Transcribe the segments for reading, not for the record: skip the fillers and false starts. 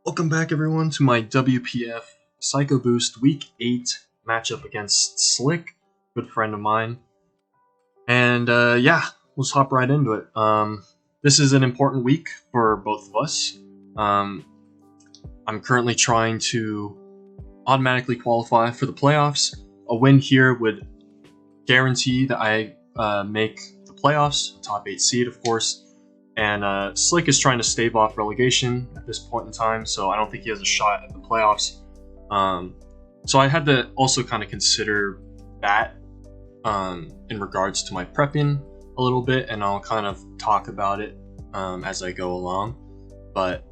Welcome back, everyone, to my WPF Psycho Boost Week 8 matchup against Slick, good friend of mine. And yeah, let's hop right into it. This is an important week for both of us. I'm currently trying to automatically qualify for the playoffs. A win here would guarantee that I make the playoffs, top 8 seed, of course. And Slick is trying to stave off relegation at this point in time, so I don't think he has a shot at the playoffs. So I had to also kind of consider that in regards to my prepping a little bit, and I'll kind of talk about it as I go along. But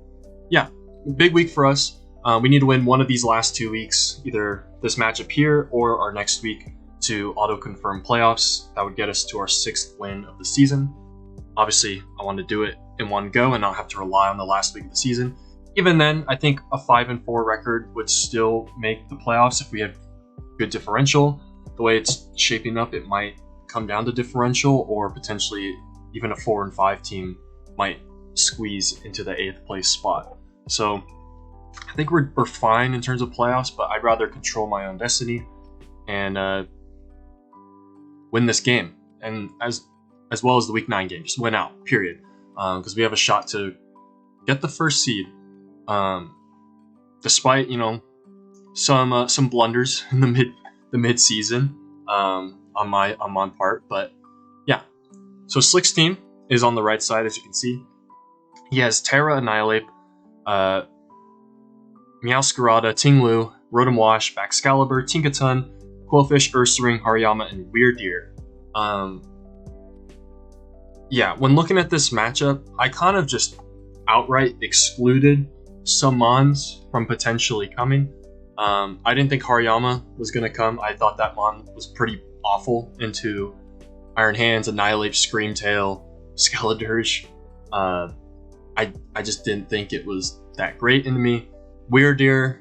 yeah, big week for us. We need to win one of these last 2 weeks, either this matchup here or our next week, to auto-confirm playoffs. That would get us to our 6th win of the season. Obviously, I want to do it in one go and not have to rely on the last week of the season. Even then, I think a 5-4 record would still make the playoffs if we had good differential. The way it's shaping up, it might come down to differential, or potentially even a 4-5 team might squeeze into the 8th place spot. So I think we're fine in terms of playoffs, but I'd rather control my own destiny and win this game. And as well as the Week 9 game, just win out, period. Because we have a shot to get the first seed, despite some blunders in the mid season on my part. But yeah, so Slick's team is on the right side, as you can see. He has Terra, Annihilate, Meowscarada, Tinglu, Rotom Wash, Baxcalibur, Tinkaton, Quillfish, Ursaring, Hariyama, and Weirdeer. Yeah, when looking at this matchup, I kind of just outright excluded some Mons from potentially coming. I didn't think Hariyama was going to come. I thought that Mon was pretty awful into Iron Hands, Annihilate, Screamtail, Skeledirge. I just didn't think it was that great into me. Weirdeer,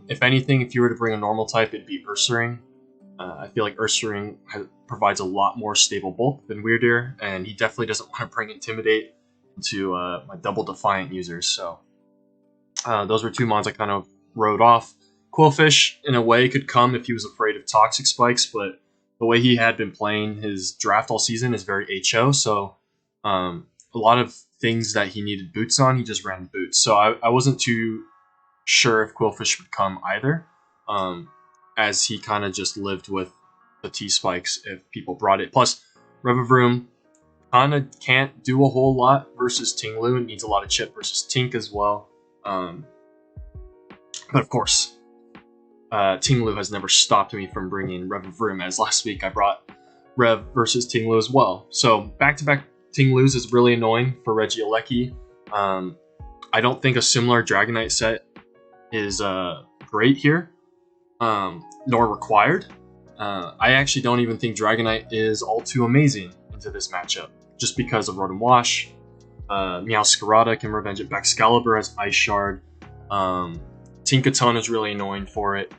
if anything, if you were to bring a normal type, it'd be Ursaring. I feel like Ursaring provides a lot more stable bulk than Weirdeer, and he definitely doesn't want to bring Intimidate into my Double Defiant users. So those were two mons I kind of wrote off. Quillfish, in a way, could come if he was afraid of Toxic Spikes, but the way he had been playing his draft all season is very HO, so a lot of things that he needed boots on, he just ran boots. So I wasn't too sure if Quillfish would come either. As he kind of just lived with the T-Spikes if people brought it. Plus, Revavroom kind of can't do a whole lot versus Tinglu. It needs a lot of chip versus Tink as well. But of course, Tinglu has never stopped me from bringing Revavroom, as last week I brought Rev versus Tinglu as well. So back-to-back Tinglus is really annoying for Regieleki. I don't think a similar Dragonite set is great here. Nor required. I actually don't even think Dragonite is all too amazing into this matchup, just because of Rotom Wash. Meowscarada can revenge it. Baxcalibur has Ice Shard. Tinkaton is really annoying for it.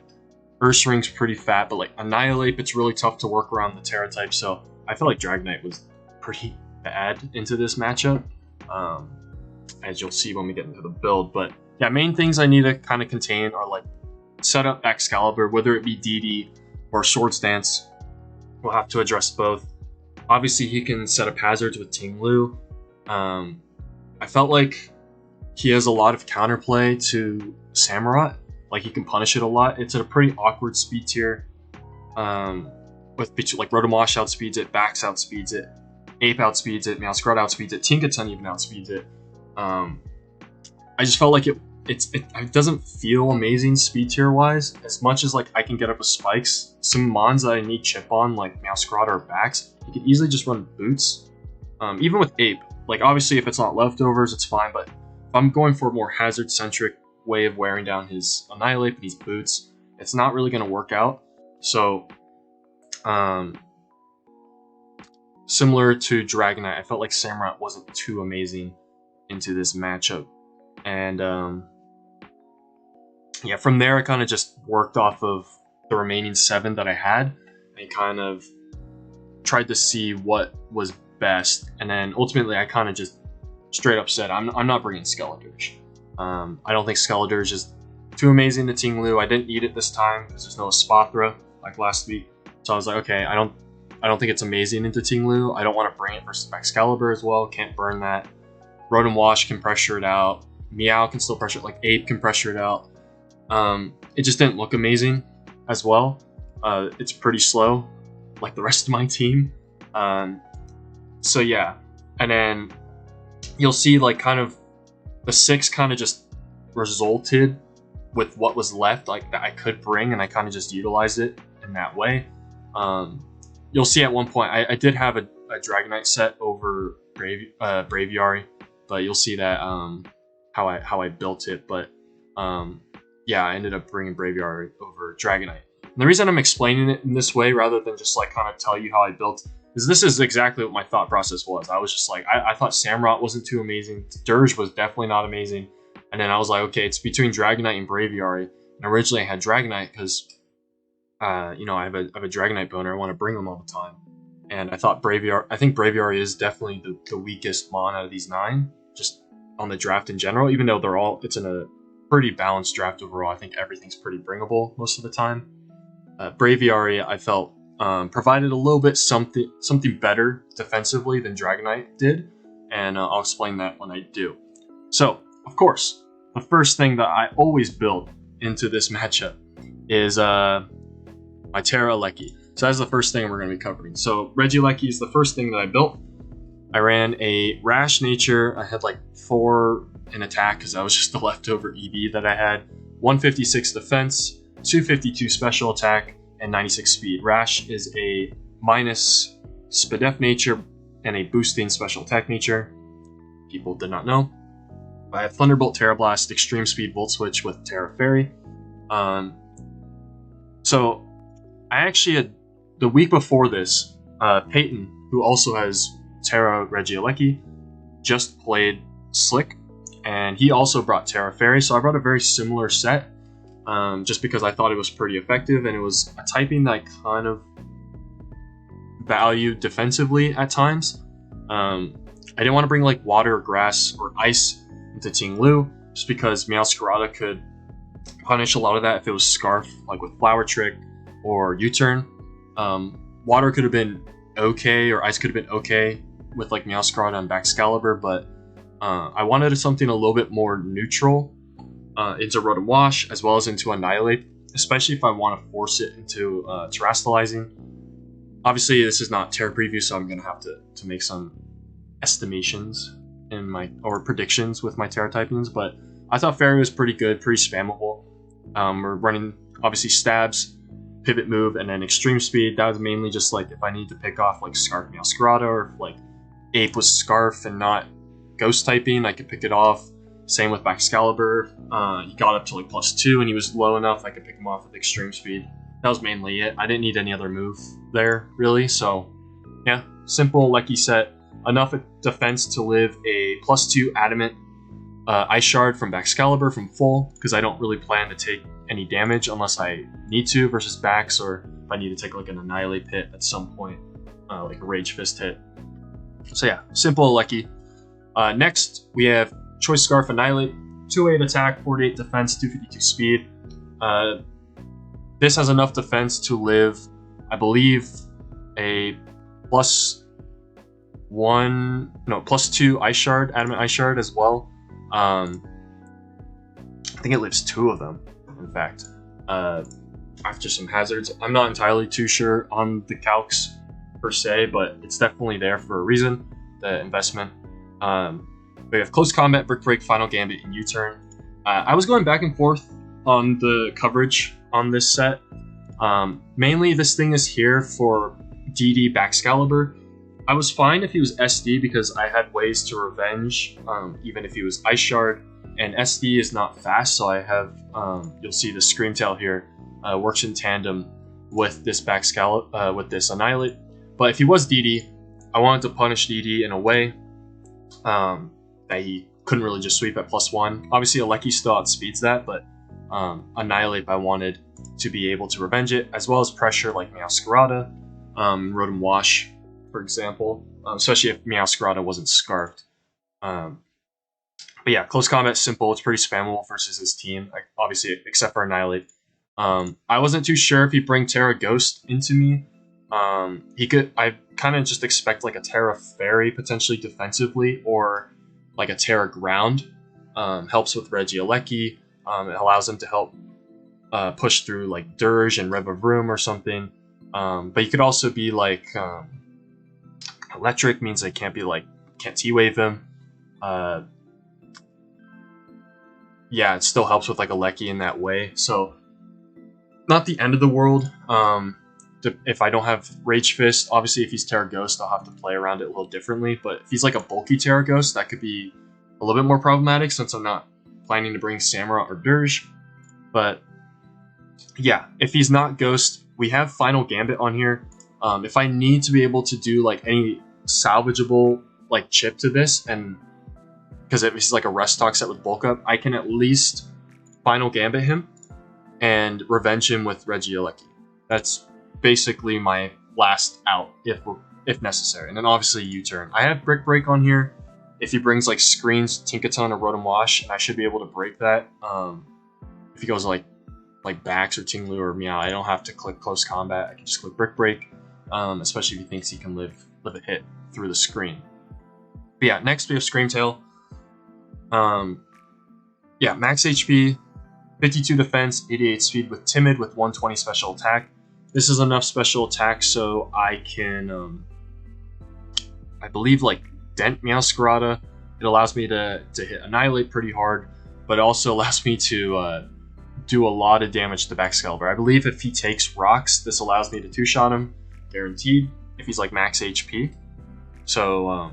Ursaring's pretty fat, but like Annihilate, it's really tough to work around the Terra type, so I feel like Dragonite was pretty bad into this matchup, as you'll see when we get into the build. But yeah, main things I need to kind of contain are like set up Baxcalibur, whether it be DD or Swords Dance. We'll have to address both. Obviously, he can set up hazards with Tinglu. I felt like he has a lot of counterplay to Samurott. Like, he can punish it a lot. It's at a pretty awkward speed tier. With like Rotom Wash outspeeds it, Bax outspeeds it, Ape outspeeds it, Meowscarada outspeeds it, Tinkaton even outspeeds it. I just felt like it doesn't feel amazing speed tier wise, as much as like I can get up with spikes. Some mons that I need chip on, like Meowscarada or Bax, you could easily just run boots. Even with Ape, like obviously if it's not leftovers, it's fine, but if I'm going for a more hazard centric way of wearing down his Annihilate and these boots, it's not really going to work out. So similar to Dragonite, I felt like Samurott wasn't too amazing into this matchup. And yeah, from there I kind of just worked off of the remaining 7 that I had and kind of tried to see what was best. And then ultimately I kind of just straight up said, I'm not bringing Skeledirge. I don't think Skeletor is just too amazing to Ting Lu. I didn't need it this time because there's no Espathra like last week. So I was like, okay, I don't think it's amazing into Ting Lu. I don't want to bring it versus Excalibur as well. Can't burn that. Rotom Wash can pressure it out. Meow can still pressure it. Like Ape can pressure it out. It just didn't look amazing as well. It's pretty slow, like the rest of my team. So yeah, and then you'll see like kind of the 6 kind of just resulted with what was left, like that I could bring, and I kind of just utilized it in that way. You'll see at one point I did have a Dragonite set over Braviary, but you'll see that how I built it. But yeah, I ended up bringing Braviary over Dragonite. And the reason I'm explaining it in this way rather than just like kind of tell you how I built is this is exactly what my thought process was. I was just like, I thought Samurott wasn't too amazing. Dirge was definitely not amazing. And then I was like, okay, it's between Dragonite and Braviary. And originally I had Dragonite because, you know, I have a Dragonite boner. I want to bring them all the time. And I thought I think Braviary is definitely the weakest Mon out of these 9, just on the draft in general, even though it's in a pretty balanced draft overall. I think everything's pretty bringable most of the time. Braviary, I felt, provided a little bit something better defensively than Dragonite did, and I'll explain that when I do. So, of course, the first thing that I always build into this matchup is my Terra Lecky. So that's the first thing we're going to be covering. So Regieleki is the first thing that I built. I ran a Rash Nature. I had like 4 in attack because that was just the leftover EV that I had. 156 defense, 252 special attack, and 96 speed. Rash is a minus Spadef nature and a boosting special attack nature. People did not know. I have Thunderbolt, Terra Blast, Extreme Speed, Volt Switch with Terra Fairy. So I actually had, the week before this, Peyton, who also has Terra Regieleki, just played Slick, and he also brought Terra Fairy, so I brought a very similar set, just because I thought it was pretty effective, and it was a typing that I kind of valued defensively at times. I didn't want to bring like Water or Grass or Ice into Ting Lu, just because Meowscarada could punish a lot of that if it was Scarf, like with Flower Trick or U-Turn. Water could have been okay, or Ice could have been okay with like Meowscarada and Baxcalibur, but I wanted something a little bit more neutral into Rotom Wash as well as into Annihilate, especially if I want to force it into Terastallizing. Obviously, this is not Terra Preview, so I'm going to have to make some estimations in or predictions with my Terra typings, but I thought Fairy was pretty good, pretty spammable. We're running, obviously, Stabs, Pivot Move, and then Extreme Speed. That was mainly just like if I need to pick off like Scarf Meowscarada, or if like Ape was Scarf and not Ghost typing, I could pick it off. Same with Baxcalibur. He got up to like +2 and he was low enough I could pick him off with Extreme Speed. That was mainly it. I didn't need any other move there, really. So, yeah, simple Lecky set. Enough defense to live a +2 Adamant Ice Shard from Baxcalibur from full, because I don't really plan to take any damage unless I need to versus Bax, or if I need to take like an Annihilate hit at some point, like a Rage Fist hit. So yeah, simple Lecky. Next, we have Choice Scarf Annihilate, 208 attack, 48 defense, 252 speed. This has enough defense to live, I believe, a +2 Ice Shard, Adamant Ice Shard as well. I think it lives 2 of them, in fact, after some hazards. I'm not entirely too sure on the calcs per se, but it's definitely there for a reason, the investment. We have Close Combat, Brick Break, Final Gambit, and U-Turn. I was going back and forth on the coverage on this set. Mainly this thing is here for DD Baxcalibur. I was fine if he was SD because I had ways to revenge, even if he was Ice Shard, and SD is not fast, so I have, you'll see the Screamtail here, works in tandem with this with this Annihilate. But if he was DD, I wanted to punish DD in a way that he couldn't really just sweep at +1. Obviously, Lecky still outspeeds that, but Annihilate I wanted to be able to revenge it, as well as pressure like Meowscarada, Rotom Wash, for example, especially if Meowscarada wasn't Scarfed. But But yeah, close combat, simple. It's pretty spammable versus his team, obviously, except for Annihilate. I wasn't too sure if he'd bring Terra Ghost into me. He could. I kind of just expect like a Terra Fairy potentially defensively, or like a Terra Ground. Helps with Regieleki. It allows him to help push through like Dirge and Rev of Room or something. But you could also be like Electric, means they can't T-Wave him. Yeah, it still helps with like a Lecky in that way. So not the end of the world. If I don't have Rage Fist, obviously if he's Terra Ghost, I'll have to play around it a little differently. But if he's like a bulky Terra Ghost, that could be a little bit more problematic since I'm not planning to bring Samurott or Dirge. But yeah, if he's not Ghost, we have Final Gambit on here. If I need to be able to do like any salvageable like chip to this, and because if he's like a Rest Talk set with bulk up, I can at least Final Gambit him and revenge him with Regieleki. That's basically my last out if necessary. And then obviously U-turn. I have Brick Break on here. If he brings like Screens, Tinkaton, or Rotom Wash, I should be able to break that. If he goes like Bax or Tinglu or Meow, I don't have to click Close Combat. I can just click Brick Break, especially if he thinks he can live a hit through the screen. But yeah, next we have Screamtail. Yeah, max HP, 52 defense, 88 speed with Timid with 120 special attack. This is enough special attack so I can, I believe, like dent Meowscarada. It allows me to hit Annihilate pretty hard, but it also allows me to do a lot of damage to Baxcalibur. I believe if he takes rocks, this allows me to two-shot him, guaranteed, if he's like max HP. So,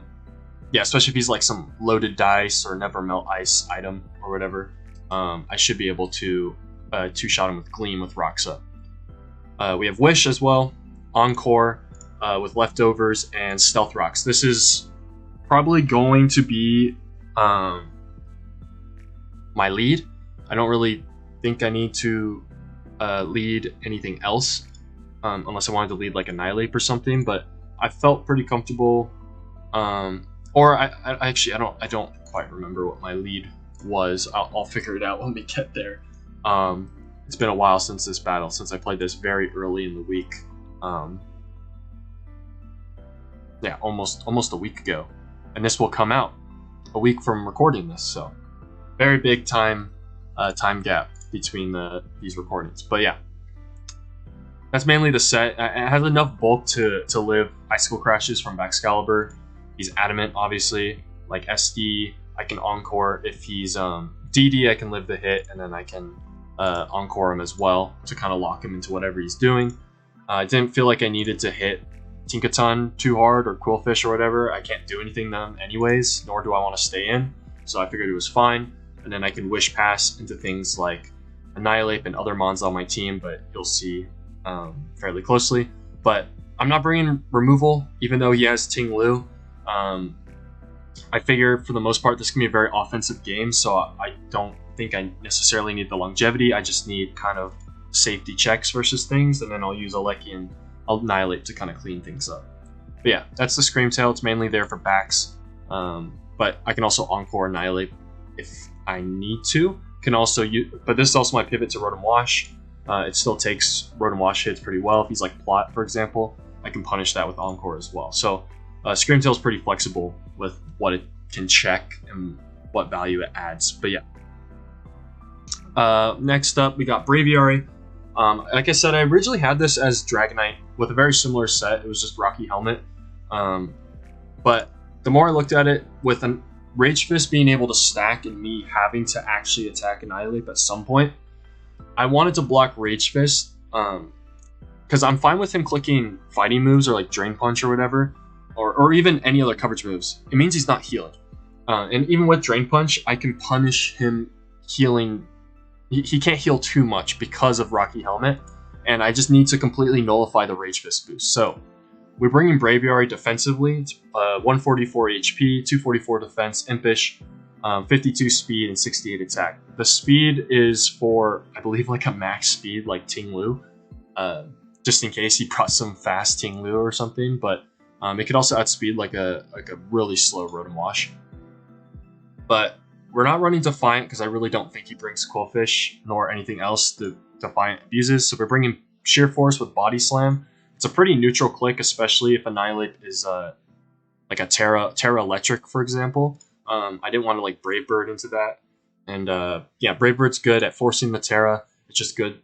yeah, especially if he's like some loaded dice or never melt ice item or whatever, I should be able to two-shot him with Gleam with rocks up. We have Wish as well, Encore with Leftovers, and Stealth Rocks. This is probably going to be my lead. I don't really think I need to lead anything else, unless I wanted to lead like Annihilate or something, but I felt pretty comfortable. Or I don't quite remember what my lead was. I'll figure it out when we get there. It's been a while since this battle, since I played this very early in the week. Yeah, almost a week ago, and this will come out a week from recording this, so very big time gap between these recordings. But yeah, that's mainly the set. It has enough bulk to live Icicle Crashes from Baxcalibur. He's Adamant, obviously. Like SD, I can Encore. If he's DD, I can live the hit, and then I can Encore him as well to kind of lock him into whatever he's doing. I didn't feel like I needed to hit Tinkaton too hard or Quillfish or whatever. I can't do anything to them anyways, nor do I want to stay in. So I figured it was fine. And then I can Wish Pass into things like Annihilate and other mons on my team, but you'll see fairly closely. But I'm not bringing removal, even though he has Ting Lu. I figure for the most part this can be a very offensive game, so I don't think I necessarily need the longevity. I just need kind of safety checks versus things, and then I'll use Aleki and Annihilate to kind of clean things up. But yeah, that's the Screamtail. It's mainly there for Bax, but I can also Encore Annihilate if I need to. Can also use, but this is also my pivot to Rotom Wash. It still takes Rotom Wash hits pretty well. If he's like Plot, for example, I can punish that with Encore as well. So Screamtail is pretty flexible with what it can check and what value it adds. But yeah. Next up, we got Braviary. Like I said, I originally had this as Dragonite with a very similar set. It was just Rocky Helmet. But the more I looked at it, with a Rage Fist being able to stack and me having to actually attack Annihilate at some point, I wanted to block Rage Fist. Because I'm fine with him clicking fighting moves or like Drain Punch or whatever, or even any other coverage moves. It means he's not healing. And even with Drain Punch, I can punish him healing. He can't heal too much because of Rocky Helmet, and I just need to completely nullify the Rage Fist boost. So we're bringing Braviary defensively. It's 144 HP, 244 defense, Impish, 52 speed, and 68 attack. The speed is for, I believe, like a max speed like Ting Lu, just in case he brought some fast Ting Lu or something, but it could also outspeed like a really slow Rotom Wash. But we're not running Defiant because I really don't think he brings Quillfish nor anything else that Defiant abuses. So we're bringing Sheer Force with Body Slam. It's a pretty neutral click, especially if Annihilate is like a Terra Electric, for example. I didn't want to like Brave Bird into that. And yeah, Brave Bird's good at forcing the Terra. It's just good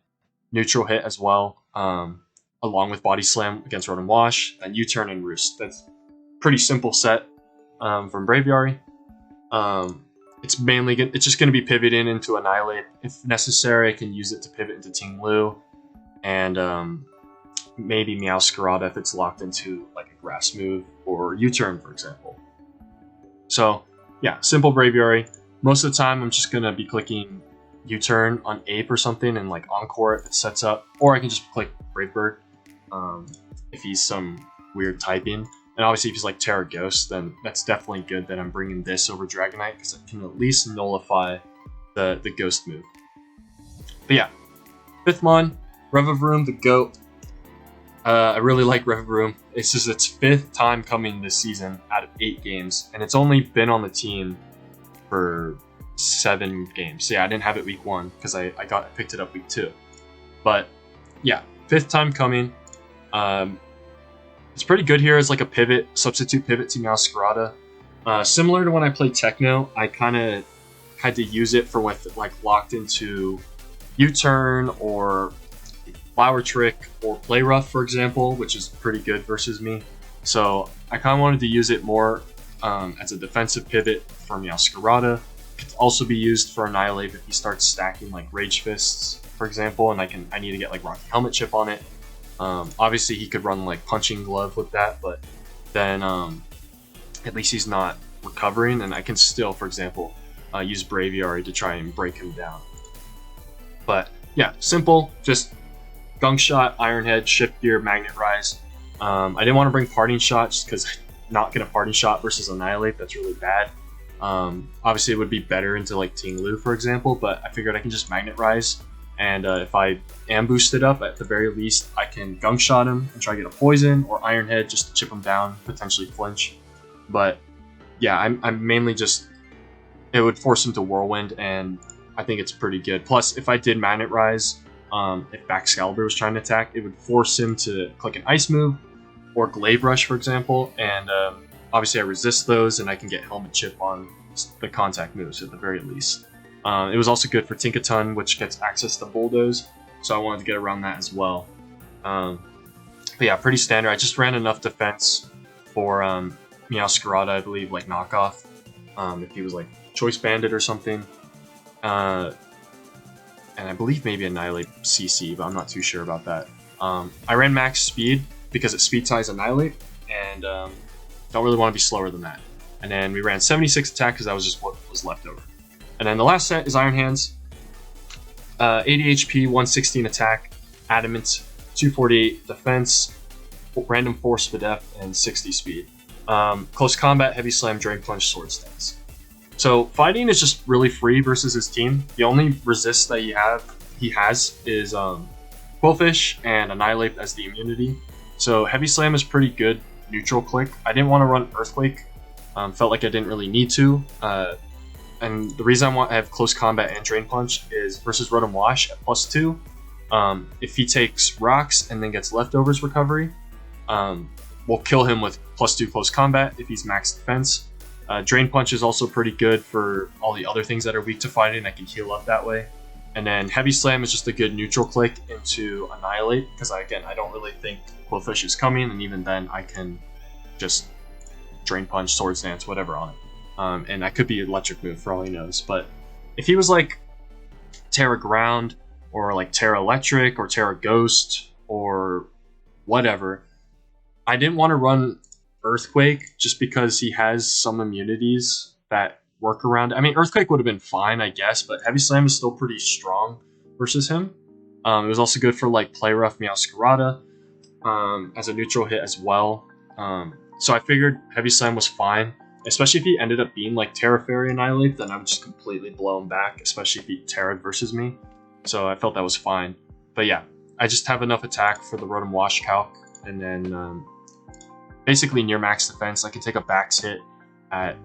neutral hit as well, along with Body Slam against Rotom Wash, and U-Turn and Roost. That's pretty simple set from Braviary. It's mainly good. It's just going to be pivoting into Annihilate. If necessary, I can use it to pivot into Ting Lu, and maybe Meowscarada if it's locked into like a Grass move or U-Turn, for example. So yeah, simple Braviary. Most of the time, I'm just going to be clicking U-Turn on Ape or something and like Encore if it sets up, or I can just click Brave Bird if he's some weird typing. And obviously if he's like Terra Ghost, then that's definitely good that I'm bringing this over Dragonite because it can at least nullify the Ghost move. But yeah, 5th Mon, Revavroom, the GOAT. I really like Revavroom. It's just its 5th time coming this season out of 8 games, and it's only been on the team for 7 games. So yeah, I didn't have it week 1 because I picked it up week 2. But yeah, 5th time coming. It's pretty good here as like a pivot, substitute pivot to Meowscarada. Similar to when I played Techno, I kind of had to use it for with like locked into U-Turn or Flower Trick or Play Rough, for example, which is pretty good versus me. So I kind of wanted to use it more as a defensive pivot for Meowscarada. It could also be used for Annihilate if he starts stacking like Rage Fists, for example, and I need to get like Rocky Helmet Chip on it. Obviously he could run like Punching Glove with that, but then at least he's not recovering, and I can still, for example, use Braviary to try and break him down. But yeah, simple, just Gunk Shot, Iron Head, Shift Gear, Magnet Rise. I didn't want to bring Parting Shot just because not get a Parting Shot versus Annihilate, that's really bad. Obviously it would be better into like Ting Lu, for example, but I figured I can just Magnet Rise. And if I am boosted up, at the very least, I can Gunk Shot him and try to get a Poison or Iron Head just to chip him down, potentially flinch. But yeah, I'm mainly just, it would force him to Whirlwind, and I think it's pretty good. Plus, if I did Magnet Rise, if Baxcalibur was trying to attack, it would force him to click an Ice move or Glaive Rush, for example. And obviously I resist those, and I can get Helmet Chip on the contact moves at the very least. It was also good for Tinkaton, which gets access to Bulldoze, so I wanted to get around that as well. But yeah, pretty standard. I just ran enough defense for Meowscarada, I believe, like knockoff, if he was like Choice Bandit or something. And I believe maybe Annihilate CC, but I'm not too sure about that. I ran max speed because it speed ties Annihilate, and don't really want to be slower than that. And then we ran 76 attack because that was just what was left over. And then the last set is Iron Hands. 80 HP, 116 attack, Adamant, 248 defense, random force for depth, and 60 speed. Close combat, Heavy Slam, Drain Punch, Sword Stance. So fighting is just really free versus his team. The only resist that he has is Quillfish and Annihilate as the immunity. So Heavy Slam is pretty good neutral click. I didn't want to run Earthquake. Felt like I didn't really need to. And the reason I have Close Combat and Drain Punch is versus Rotom Wash at +2. If he takes Rocks and then gets Leftovers recovery, we'll kill him with +2 Close Combat if he's max defense. Drain Punch is also pretty good for all the other things that are weak to fighting. I can heal up that way. And then Heavy Slam is just a good neutral click into Annihilate, because again, I don't really think Quillfish is coming, and even then I can just Drain Punch, Sword Stance, whatever on it. And that could be electric move for all he knows. But if he was like Terra Ground or like Terra Electric or Terra Ghost or whatever, I didn't want to run Earthquake just because he has some immunities that work around. I mean, Earthquake would have been fine, I guess, but Heavy Slam is still pretty strong versus him. It was also good for like Play Rough Meowscarada as a neutral hit as well. So I figured Heavy Slam was fine. Especially if he ended up being like Terra Fairy Annihilate, then I would just completely blow him back, especially if he Terra'd versus me. So I felt that was fine. But yeah, I just have enough attack for the Rotom Wash calc, and then basically near max defense. I can take a Bax hit at,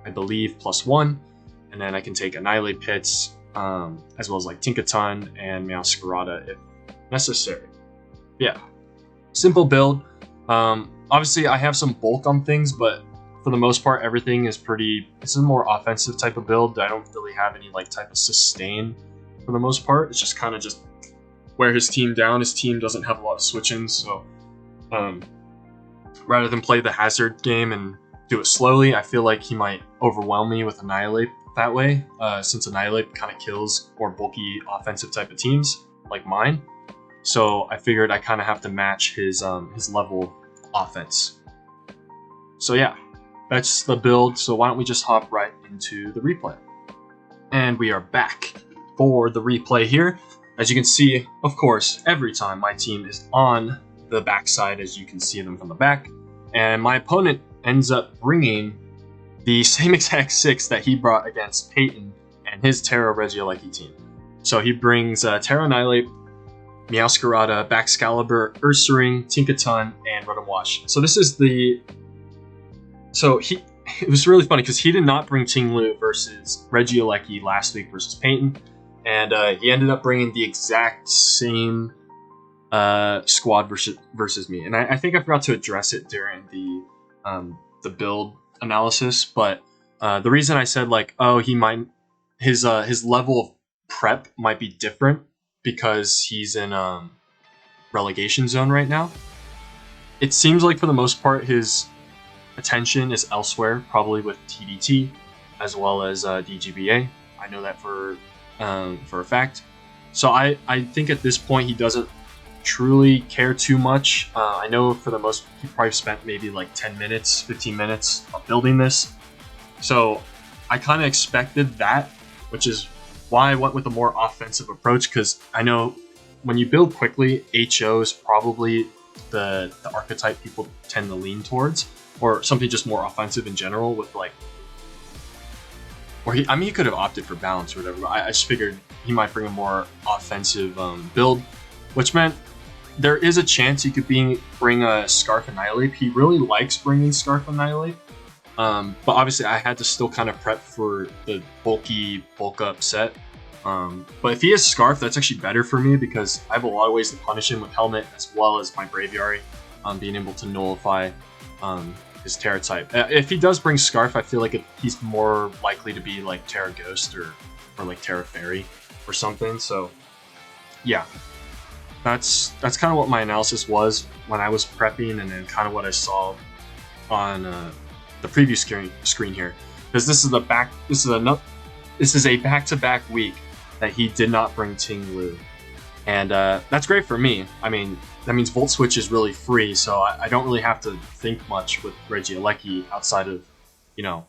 I believe, +1, and then I can take Annihilate Pits, as well as like Tinkaton and Meowscarada if necessary. Yeah, simple build. Obviously, I have some bulk on things, but for the most part, everything is pretty. It's a more offensive type of build. I don't really have any like type of sustain for the most part. It's just kind of just wear his team down. His team doesn't have a lot of switch-ins, so rather than play the hazard game and do it slowly, I feel like he might overwhelm me with Annihilate that way, since Annihilate kind of kills more bulky offensive type of teams like mine. So I figured I kind of have to match his level offense. So yeah, that's the build. So why don't we just hop right into the replay? And we are back for the replay here. As you can see, of course, every time my team is on the backside, as you can see them from the back, and my opponent ends up bringing the same exact 6 that he brought against Peyton and his Terra Regieleki team. So he brings Terra Annihilate, Meowscarada, Baxcalibur, Ursaring, Tinkaton, and Rotom Wash. So this is the... So it was really funny because he did not bring Tinglu versus Regieleki last week versus Peyton, and he ended up bringing the exact same squad versus me. And I think I forgot to address it during the build analysis, but the reason I said like, oh, he might his level of prep might be different because he's in relegation zone right now. It seems like for the most part his attention is elsewhere, probably with TDT as well as DGBA. I know that for a fact. So I think at this point he doesn't truly care too much. I know for the most, he probably spent maybe like 10 minutes, 15 minutes of building this. So I kind of expected that, which is why I went with a more offensive approach, because I know when you build quickly, HO is probably the archetype people tend to lean towards, or something just more offensive in general with like, or he could have opted for balance or whatever, but I just figured he might bring a more offensive build, which meant there is a chance he could bring a Scarf Annihilate. He really likes bringing Scarf Annihilate, but obviously I had to still kind of prep for the bulk up set. But if he has Scarf, that's actually better for me because I have a lot of ways to punish him with Helmet as well as my Braviary, being able to nullify his Terra type. If he does bring Scarf, I feel like he's more likely to be like Terra Ghost or like Terra Fairy or something. So yeah, that's kind of what my analysis was when I was prepping, and then kind of what I saw on the preview screen here, because this is a back-to-back week that he did not bring Tinglu, and that's great for me. I mean, that means Volt Switch is really free, so I don't really have to think much with Regieleki outside of, you know,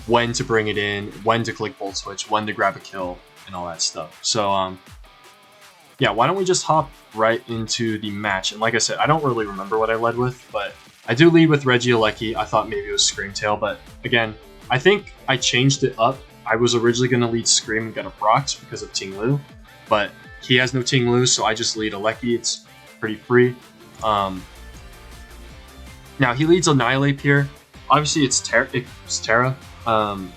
when to bring it in, when to click Volt Switch, when to grab a kill, and all that stuff. So yeah, why don't we just hop right into the match? And like I said, I don't really remember what I led with, but I do lead with Regieleki. I thought maybe it was Screamtail, but again, I think I changed it up. I was originally going to lead Scream and get a Brox because of Tinglu, but he has no Tinglu, so I just lead Aleki. It's pretty free. Now he leads Annihilate here. Obviously it's Terra.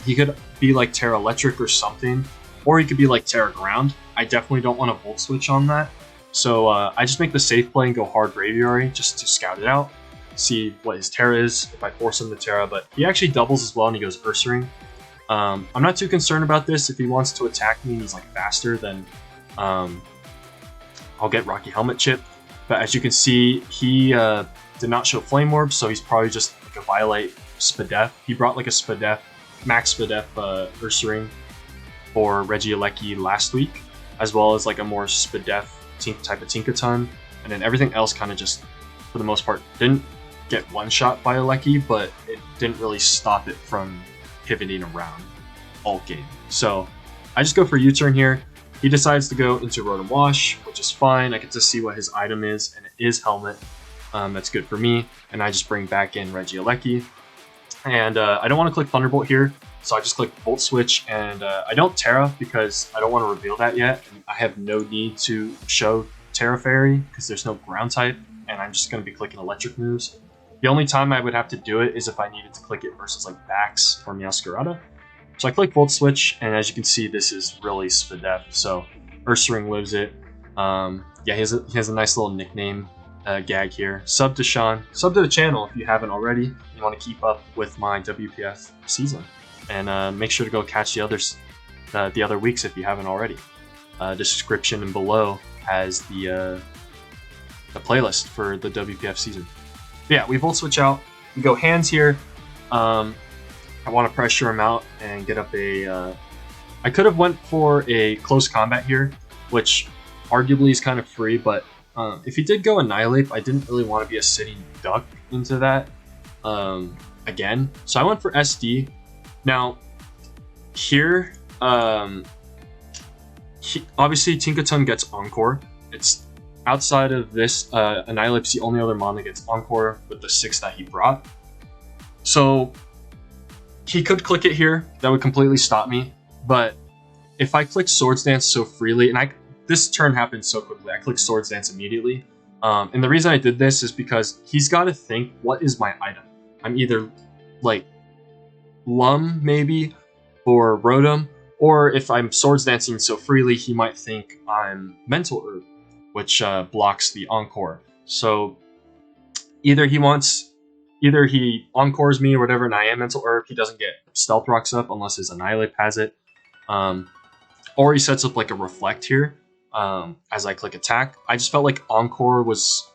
He could be like Terra Electric or something, or he could be like Terra Ground. I definitely don't want to Volt Switch on that, so I just make the safe play and go hard Braviary just to scout it out, see what his Terra is if I force him to Terra. But he actually doubles as well and he goes Ursaring. I'm not too concerned about this. If he wants to attack me and he's like faster, then I'll get Rocky Helmet Chip. But as you can see, he did not show Flame Orb, so he's probably just like a Violate Spadef. He brought like a Spadef, Max Spadef Ursaring for Regieleki last week, as well as like a more Spadef type of Tinkaton, and then everything else kind of just, for the most part, didn't get one-shot by Aleki, but it didn't really stop it from pivoting around all game. So I just go for U-turn here. He decides to go into Rotom Wash, which is fine. I get to see what his item is, and it is Helmet. That's good for me, and I just bring back in Regieleki. And I don't want to click Thunderbolt here, so I just click Volt Switch, and I don't Terra because I don't want to reveal that yet. And I have no need to show Terra Fairy because there's no ground type, and I'm just going to be clicking electric moves. The only time I would have to do it is if I needed to click it versus like Bax or Meowscarada. So I click Volt Switch, and as you can see, this is really Spadef. So Ursaring lives it. Yeah, he has a nice little nickname gag here. Sub to Sean. Sub to the channel if you haven't already. You want to keep up with my WPF season. And make sure to go catch the other weeks if you haven't already. Description and below has the playlist for the WPF season. But yeah, we Volt Switch out. We go hands here. I want to pressure him out and get up a... I could have went for a close combat here, which arguably is kind of free, but if he did go Annihilate, I didn't really want to be a sitting duck into that again. So I went for SD. Now, here, obviously Tinkaton gets Encore. It's outside of this, Annihilate's the only other mon that gets Encore with the 6 that he brought. So he could click it here. That would completely stop me. But if I click Swords Dance so freely, and this turn happened so quickly, I clicked Swords Dance immediately. And the reason I did this is because he's got to think, what is my item? I'm either like Lum maybe, or Rotom, or if I'm Swords Dancing so freely, he might think I'm Mental Herb, which blocks the Encore. So either he Encores me or whatever, and I am Mental Herb, he doesn't get Stealth Rocks up unless his Annihilate has it. Or he sets up like a Reflect here as I click attack. I just felt like Encore was...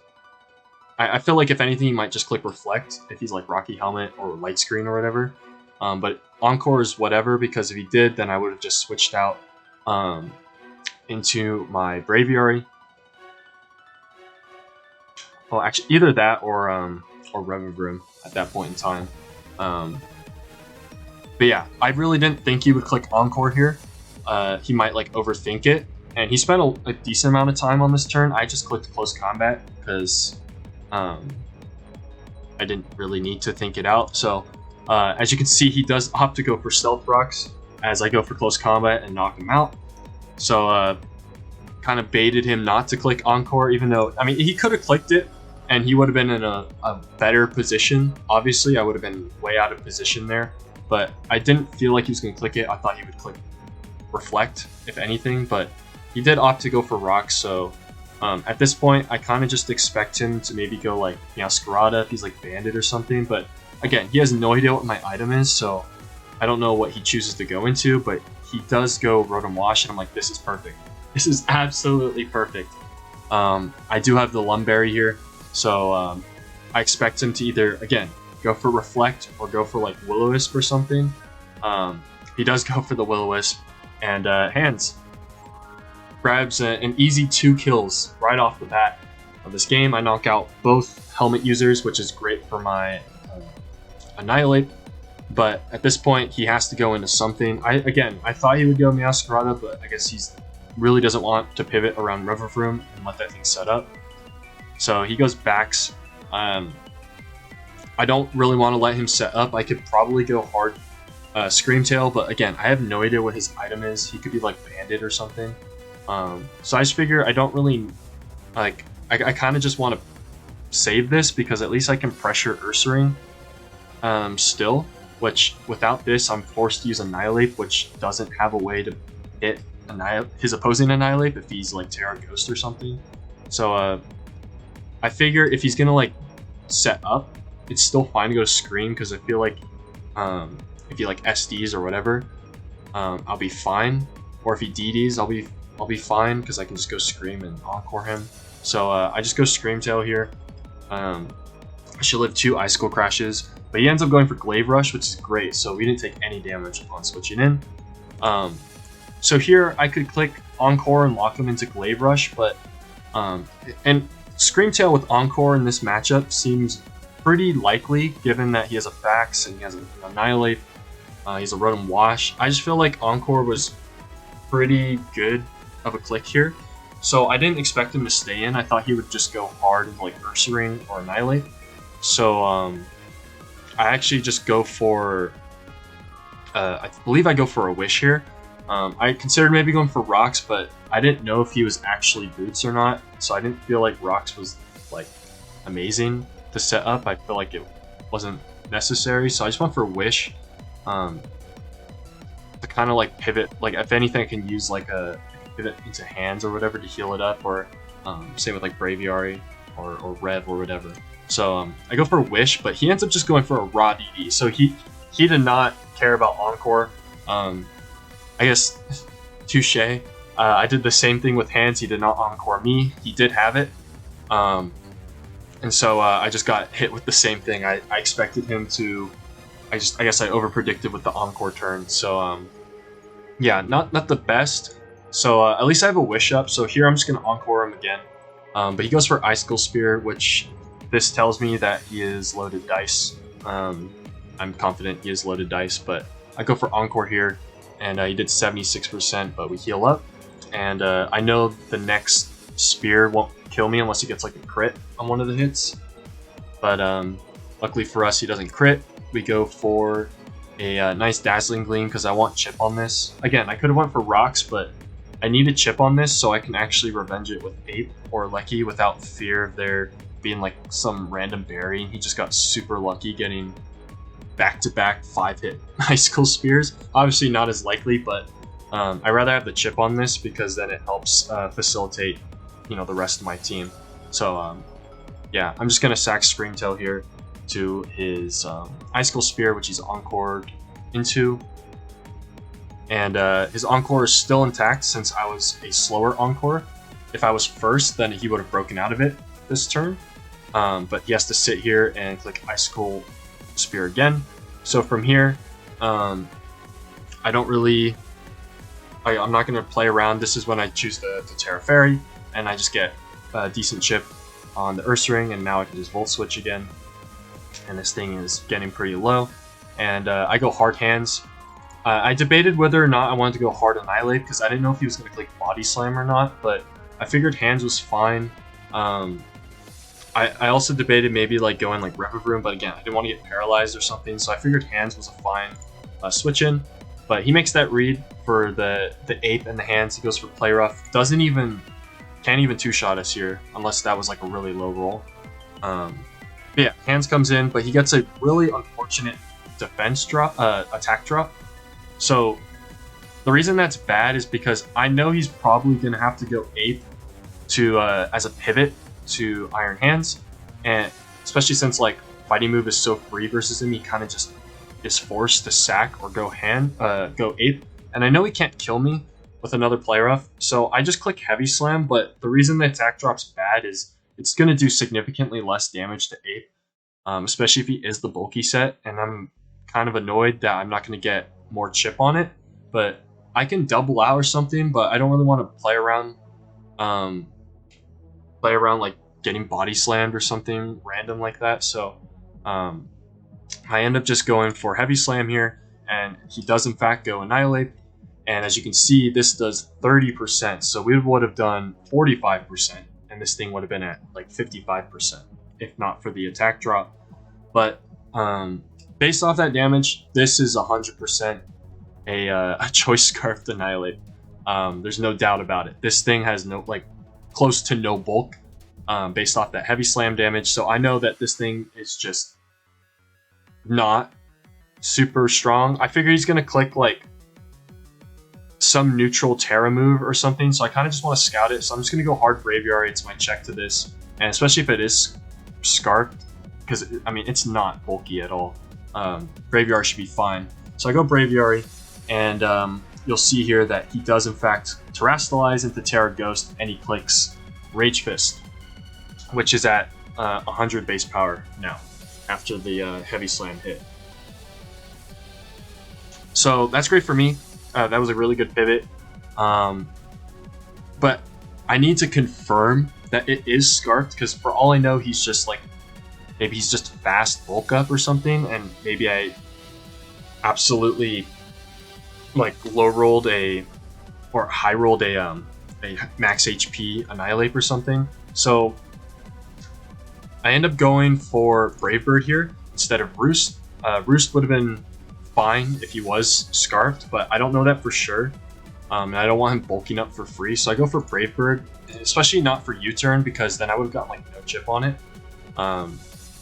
I feel like if anything, he might just click Reflect if he's like Rocky Helmet or Light Screen or whatever. But Encore is whatever, because if he did, then I would have just switched out into my Braviary. Well, actually, either that or Revivroom at that point in time. But yeah, I really didn't think he would click Encore here. He might like overthink it, and he spent a decent amount of time on this turn. I just clicked Close Combat because I didn't really need to think it out. So as you can see, he does opt to go for Stealth Rocks as I go for Close Combat and knock him out. So kind of baited him not to click Encore, even though, I mean, he could have clicked it and he would have been in a better position. Obviously, I would have been way out of position there, but I didn't feel like he was going to click it. I thought he would click Reflect, if anything, but he did opt to go for Rocks. So at this point, I kind of just expect him to maybe go like Meowscarada if he's like Bandit or something. But again, he has no idea what my item is, so I don't know what he chooses to go into, but he does go Rotom Wash, and I'm like, this is perfect. This is absolutely perfect. I do have the Lumberry here, so I expect him to either, again, go for Reflect or go for like Will-O-Wisp or something. He does go for the Will-O-Wisp, and hands. Grabs an easy 2 kills right off the bat of this game. I knock out both helmet users, which is great for my Annihilate. But at this point, he has to go into something. I thought he would go Meowscarada, but I guess he's really doesn't want to pivot around Revivroom and let that thing set up. So he goes Backs. I don't really want to let him set up. I could probably go hard Screamtail, but again, I have no idea what his item is. He could be like Bandit or something. So I just figure I don't really like. I kind of just want to save this because at least I can pressure Ursaring still. Which without this, I'm forced to use Annihilate, which doesn't have a way to hit his opposing Annihilate if he's like Terra Ghost or something. So I figure if he's gonna like set up, it's still fine to go Scream because I feel like if he like SDs or whatever, I'll be fine. Or if he DDs, I'll be fine because I can just go Scream and Encore him. So I just go Screamtail here. I should live 2 Icicle Crashes, but he ends up going for Glaive Rush, which is great. So we didn't take any damage upon switching in. So here I could click Encore and lock him into Glaive Rush, but and Screamtail with Encore in this matchup seems pretty likely given that he has a Fax and he has an Annihilate. He's a Rotom Wash. I just feel like Encore was pretty good of a click here. So I didn't expect him to stay in. I thought he would just go hard into like Ursaring or Annihilate. So I actually just go for, I believe I go for a Wish here. I considered maybe going for Rocks, but I didn't know if he was actually Boots or not. So I didn't feel like Rocks was like amazing to set up. I feel like it wasn't necessary. So I just went for Wish. kind of like pivot, like if anything I can use like a pivot into hands or whatever to heal it up, or same with like Braviary or Rev or whatever. So I go for Wish, but he ends up just going for a raw DD. So he did not care about Encore. I guess touche. I did the same thing with hands. He did not Encore me. He did have it. And so I just got hit with the same thing. I expected him to. I guess I overpredicted with the Encore turn. So yeah, not the best. So at least I have a Wish up. So here I'm just gonna Encore him again. But he goes for Icicle Spear, which this tells me that he is loaded dice. I'm confident he is loaded dice, but I go for Encore here, and he did 76%, but we heal up. And I know the next spear won't kill me unless he gets like a crit on one of the hits. But luckily for us, he doesn't crit. We go for a nice Dazzling Gleam because I want chip on this. Again, I could have went for rocks, but I need a chip on this so I can actually revenge it with Ape or Lecky without fear of there being like some random berry. He just got super lucky getting back-to-back 5-hit Icicle Spears. Obviously not as likely, but I'd rather have the chip on this because then it helps facilitate, you know, the rest of my team. So yeah, I'm just gonna sack Screamtail here to his Icicle Spear, which he's encored into. And his Encore is still intact since I was a slower Encore. If I was first, then he would have broken out of it this turn. But he has to sit here and click Icicle Spear again. So from here, I don't really... I'm not going to play around. This is when I choose the Terra Fairy, and I just get a decent chip on the Ursaring, and now I can just Volt Switch again. And this thing is getting pretty low. And I go Hard Hands. I debated whether or not I wanted to go Hard Annihilate because I didn't know if he was going to click Body Slam or not, but I figured Hands was fine. I also debated maybe like going like Revavroom, but again, I didn't want to get paralyzed or something, so I figured Hands was a fine switch in. But he makes that read for the Ape and the Hands. He goes for Play Rough. Can't even two-shot us here unless that was like a really low roll. But yeah, Hands comes in, but he gets a really unfortunate defense drop, attack drop. So the reason that's bad is because I know he's probably going to have to go Ape to as a pivot to Iron Hands, and especially since like Fighting Move is so free versus him, he kind of just is forced to sack or go Ape. And I know he can't kill me with another Play Rough, so I just click Heavy Slam. But the reason the attack drop's bad is it's going to do significantly less damage to Ape, especially if he is the bulky set. And I'm kind of annoyed that I'm not going to get more chip on it, but I can double out or something, but I don't really want to play around like getting body slammed or something random like that. So I end up just going for Heavy Slam here, and he does in fact go Annihilate. And as you can see, this does 30%, so we would have done 45%, and this thing would have been at like 55% if not for the attack drop. But based off that damage, this is 100% a Choice Scarf to Annihilate. There's no doubt about it. This thing has no, like, close to no bulk based off that Heavy Slam damage. So I know that this thing is just not super strong. I figure he's going to click, like, some neutral Terra move or something. So I kind of just want to scout it. So I'm just going to go Hard Braviary. It's my check to this. And especially if it is Scarfed, because, I mean, it's not bulky at all. Braviary should be fine. So I go Braviary, and you'll see here that he does in fact Terrastalize into Terra Ghost, and he clicks Rage Fist, which is at 100 base power now after the Heavy Slam hit. So that's great for me. That was a really good pivot. But I need to confirm that it is Scarfed, because for all I know, he's just like, maybe he's just fast bulk up or something, and maybe I absolutely like low rolled or high rolled a max HP Annihilate or something. So I end up going for Brave Bird here instead of Roost. Roost would have been fine if he was Scarfed, but I don't know that for sure. And I don't want him bulking up for free, so I go for Brave Bird, especially not for U-turn, because then I would have gotten like no chip on it.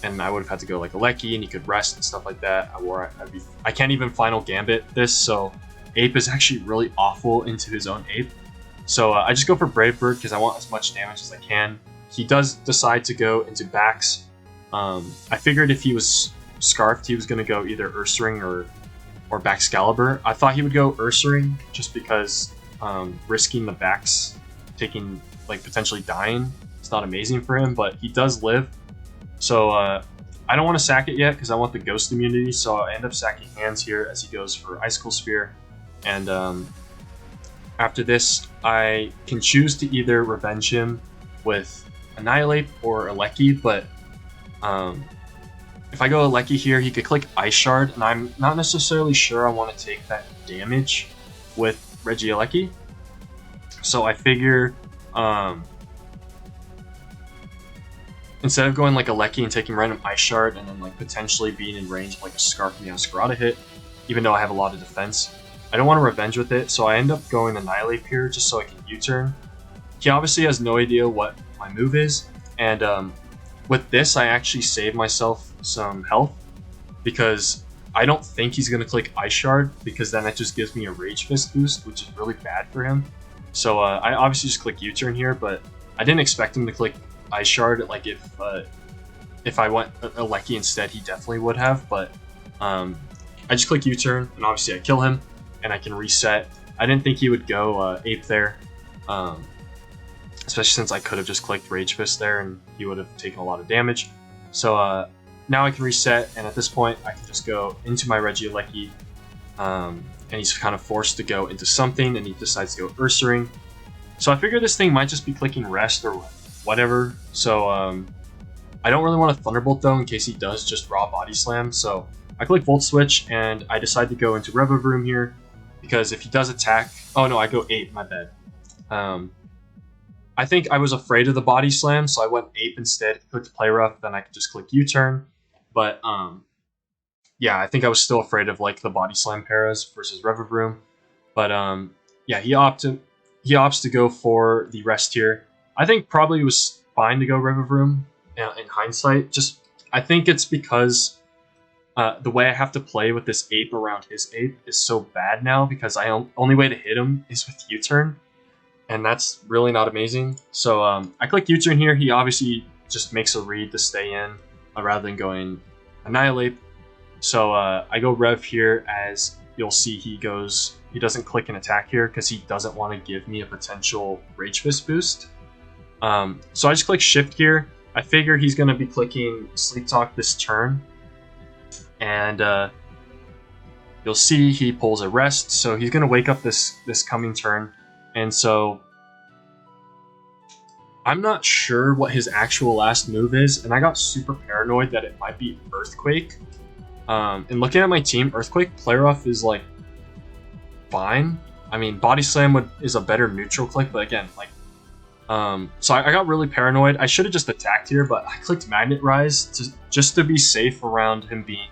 And I would have had to go like a Lecky, and he could rest and stuff like that. Or I can't even Final Gambit this, so Ape is actually really awful into his own Ape. So I just go for Brave Bird because I want as much damage as I can. He does decide to go into backs. I figured if he was Scarfed, he was going to go either Ursaring or Baxcalibur. I thought he would go Ursaring just because risking the backs, taking, like, potentially dying, it's not amazing for him, but he does live. So I don't want to sack it yet because I want the Ghost immunity, so I end up sacking Hands here as he goes for Icicle Spear. And after this, I can choose to either revenge him with Annihilate or Aleki, but if I go Aleki here, he could click Ice Shard, and I'm not necessarily sure I want to take that damage with Regieleki. So I figure instead of going like Aleki and taking random Ice Shard and then like potentially being in range of like a Scarf Meowscarada hit, even though I have a lot of defense, I don't want to revenge with it, so I end up going Annihilate here just so I can U-turn. He obviously has no idea what my move is, and with this I actually save myself some health because I don't think he's going to click Ice Shard because then that just gives me a Rage Fist boost, which is really bad for him. So I obviously just click U-turn here, but I didn't expect him to click Ice Shard. Like if I went Aleki instead, he definitely would have, but I just click U-turn, and obviously I kill him, and I can reset. I didn't think he would go Ape there, especially since I could have just clicked Rage Fist there, and he would have taken a lot of damage. So now I can reset, and at this point, I can just go into my Regieleki, and he's kind of forced to go into something, and he decides to go Ursaring. So I figure this thing might just be clicking Rest or whatever, so I don't really want to Thunderbolt though in case he does just raw Body Slam, so I click Volt Switch, and I decide to go into Revavroom here, because if he does attack... Oh no, I go Ape, my bad. I think I was afraid of the Body Slam, so I went Ape instead, clicked Play Rough, then I could just click U-turn, but yeah, I think I was still afraid of like the Body Slam paras versus Revavroom, but yeah, he opts to go for the Rest here. I think probably it was fine to go Revavroom in hindsight. Just I think it's because the way I have to play with this Ape around his Ape is so bad now because only way to hit him is with U-turn, and that's really not amazing. So I click U-turn here. He obviously just makes a read to stay in rather than going Annihilate. So I go Rev here, as you'll see he doesn't click an attack here because he doesn't want to give me a potential Rage Fist boost. So I just click Shift here. I figure he's going to be clicking Sleep Talk this turn, and you'll see he pulls a Rest, so he's going to wake up this coming turn, and so I'm not sure what his actual last move is, and I got super paranoid that it might be Earthquake. And looking at my team, Earthquake, Play Rough is like fine. I mean, Body Slam is a better neutral click, but again, like, so I got really paranoid. I should have just attacked here, but I clicked Magnet Rise just to be safe around him being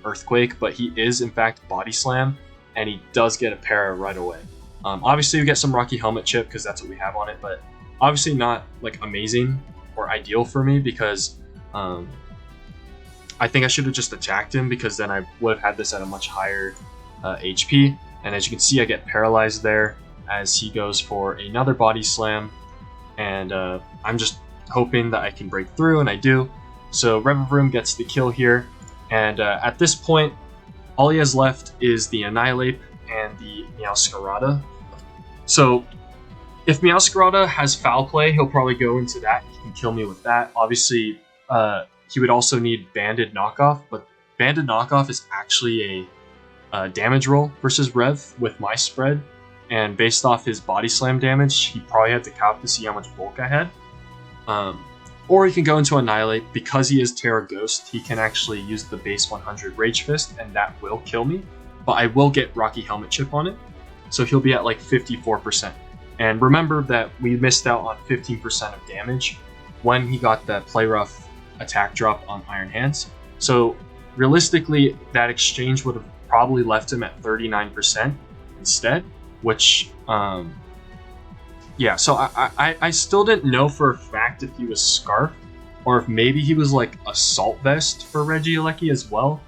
Earthquake, but he is in fact Body Slam, and he does get a para right away. Obviously we get some Rocky Helmet Chip because that's what we have on it, but obviously not like amazing or ideal for me because I think I should have just attacked him because then I would have had this at a much higher HP, and as you can see I get paralyzed there as he goes for another Body Slam, and I'm just hoping that I can break through, and I do. So Revavroom gets the kill here, and at this point all he has left is the Annihilate and the Meowscarada. So if Meowscarada has Foul Play, he'll probably go into that. He can kill me with that. Obviously, he would also need Banded Knockoff, but Banded Knockoff is actually a damage roll versus Rev with my spread, and based off his Body Slam damage, he probably had to calc to see how much bulk I had. Or he can go into Annihilate. Because he is Terra Ghost, he can actually use the base 100 Rage Fist, and that will kill me, but I will get Rocky Helmet Chip on it, so he'll be at like 54%. And remember that we missed out on 15% of damage when he got the Play Rough attack drop on Iron Hands. So realistically, that exchange would have probably left him at 39% instead, which, yeah, so I still didn't know for a fact if he was Scarf, or if maybe he was like Assault Vest for Regieleki as well.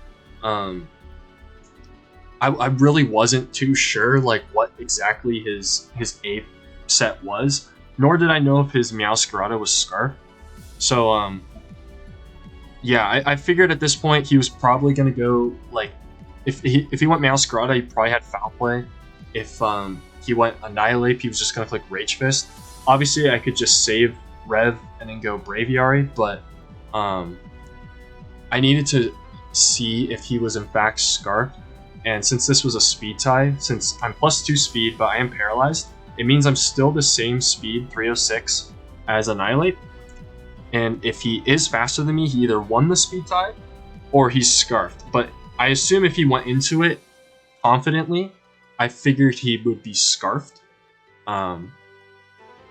I really wasn't too sure like what exactly his ape set was, nor did I know if his Meowscarada was Scarf. So yeah, I figured at this point he was probably gonna go like if he went Meowscarada, he probably had Foul Play. If he went Annihilate, he was just gonna click Rage Fist. Obviously, I could just save Rev and then go Braviary, but I needed to see if he was in fact Scarf. And since this was a speed tie, since I'm +2 speed, but I am paralyzed, it means I'm still the same speed, 306, as Annihilate. And if he is faster than me, he either won the speed tie or he's Scarfed. But I assume if he went into it confidently, I figured he would be Scarfed.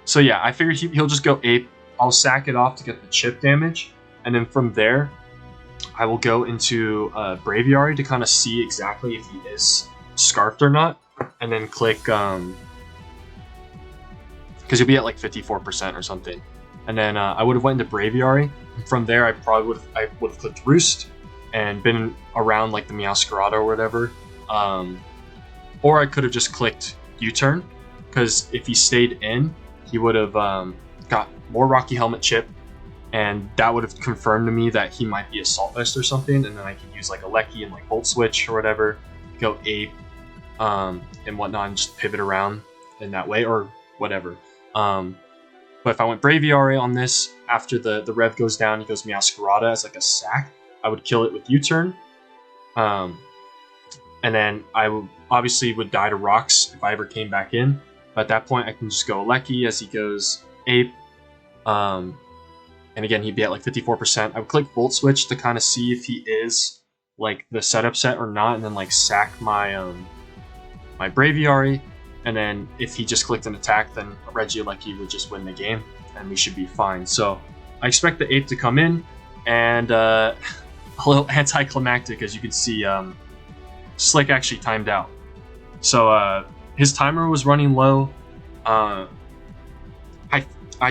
So yeah, I figured he'll just go Ape. I'll sack it off to get the chip damage. And then from there, I will go into Braviary to kind of see exactly if he is Scarfed or not. And then click, because he'll be at like 54% or something. And then I would have went into Braviary. From there, I would have clicked Roost and been around like the Meowscarada or whatever. Or I could have just clicked U-turn, because if he stayed in, he would have got more Rocky Helmet chip, and that would have confirmed to me that he might be Assault Vest or something, and then I could use like a Lecky and like Volt Switch or whatever, go Ape and whatnot, and just pivot around in that way or whatever. But if I went Braviary on this, after the Rev goes down, he goes Meowscarada as like a sack, I would kill it with U-turn. And then I obviously would die to Rocks if I ever came back in. But at that point, I can just go Lecky as he goes Ape. And again, he'd be at like 54%. I would click Volt Switch to kind of see if he is like the setup set or not, and then like sack my my Braviary. And then if he just clicked an attack, then Regieleki would just win the game, and we should be fine. So I expect the Ape to come in, and a little anticlimactic, as you can see. Slick actually timed out. So his timer was running low. I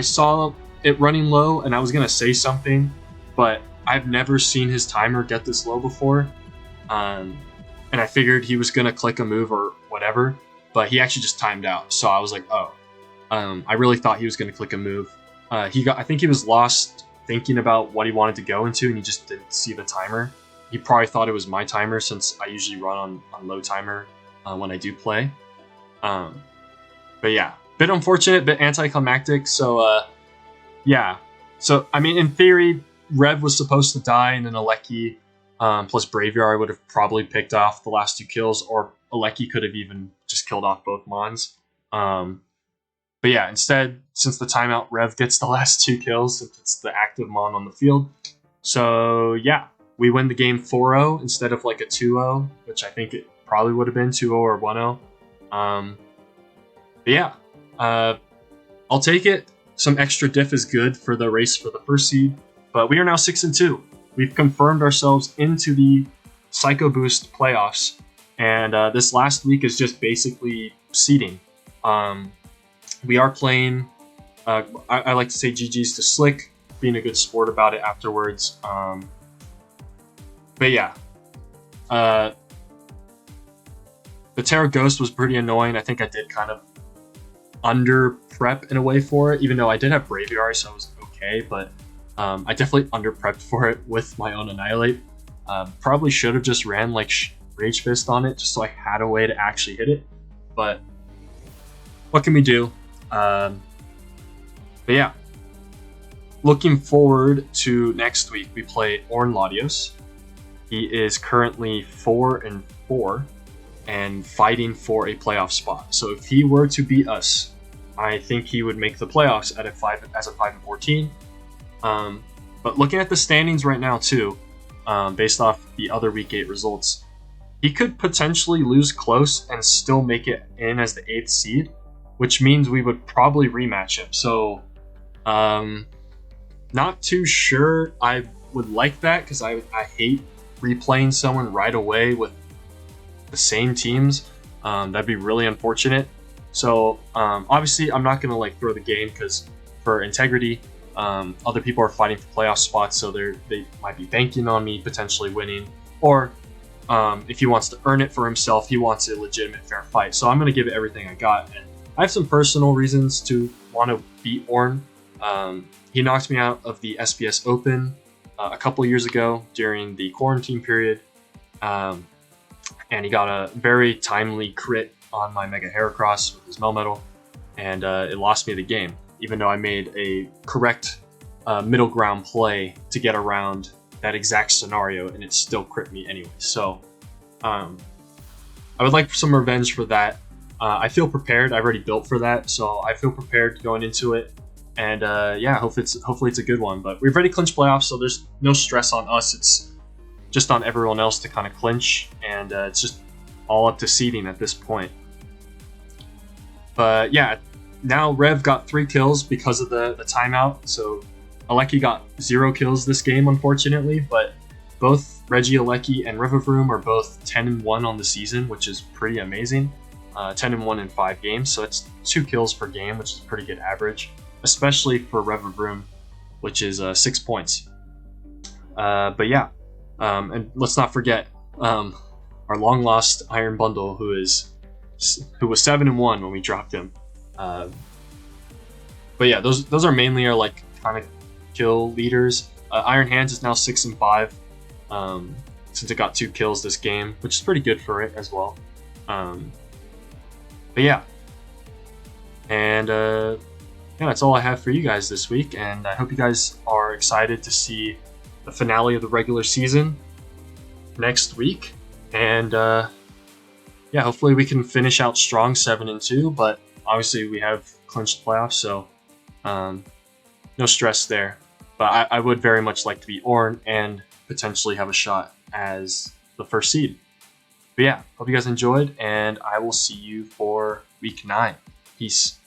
saw it running low, and I was gonna say something, but I've never seen his timer get this low before. And I figured he was gonna click a move or whatever, but he actually just timed out. So I was like, oh, I really thought he was gonna click a move. I think he was lost thinking about what he wanted to go into, and he just didn't see the timer. He probably thought it was my timer, since I usually run on low timer when I do play. But yeah, bit unfortunate, bit anticlimactic. So yeah. So I mean, in theory, Rev was supposed to die, and then Aleki plus Braviary would have probably picked off the last 2 kills, or Aleki could have even just killed off both Mons. But yeah, instead, since the timeout, Rev gets the last 2 kills, since it's the active Mon on the field. So yeah, we win the game 4-0 instead of like a 2-0, which I think it probably would have been 2-0 or 1-0. But yeah, I'll take it. Some extra diff is good for the race for the first seed, but we are now 6-2. We've confirmed ourselves into the Psycho Boost playoffs, and this last week is just basically seeding. We are playing, I like to say GG's to Slick, being a good sport about it afterwards. But yeah, the Terra Ghost was pretty annoying. I think I did kind of under prep in a way for it, even though I did have Braviary, so it was okay, but I definitely under prepped for it with my own Annihilate. Probably should have just ran like Rage Fist on it, just so I had a way to actually hit it, but what can we do? But yeah, looking forward to next week. We play Orn Latios. He is currently 4-4 and fighting for a playoff spot. So if he were to beat us, I think he would make the playoffs at a 5-14. But looking at the standings right now too, based off the other week 8 results, he could potentially lose close and still make it in as the 8th seed, which means we would probably rematch him. So not too sure I would like that, because I hate replaying someone right away with the same teams. That'd be really unfortunate. So obviously I'm not gonna like throw the game, because for integrity, other people are fighting for playoff spots, so they might be banking on me potentially winning, or if he wants to earn it for himself, he wants a legitimate fair fight. So I'm going to give it everything I got. And I have some personal reasons to want to beat Orn. He knocked me out of the SBS Open a couple years ago during the quarantine period. And he got a very timely crit on my Mega Heracross with his Melmetal. And it lost me the game, even though I made a correct middle ground play to get around that exact scenario, and it still crit me anyway. So I would like some revenge for that. I feel prepared. I've already built for that, so I feel prepared going into it. And yeah, hopefully it's a good one. But we've already clinched playoffs, so there's no stress on us. It's just on everyone else to kind of clinch, and it's just all up to seeding at this point. But yeah, now Rev got 3 kills because of the timeout. So Alecki got 0 kills this game, unfortunately. But both Reggie Alecki and Rivavroom are both 10-1 on the season, which is pretty amazing. 10-1 in 5 games, so it's 2 kills per game, which is a pretty good average, especially for Rivavroom, which is 6 points. But yeah, and let's not forget our long lost Iron Bundle, who was 7-1 when we dropped him. But yeah, those are mainly our like kind of kill leaders. Iron Hands is now 6-5 since it got 2 kills this game, which is pretty good for it as well. But yeah, and yeah, that's all I have for you guys this week, and I hope you guys are excited to see the finale of the regular season next week. And yeah, hopefully we can finish out strong 7-2, but obviously we have clinched playoffs, so no stress there. But I would very much like to beat Orn and potentially have a shot as the first seed. But yeah, hope you guys enjoyed, and I will see you for week 9. Peace.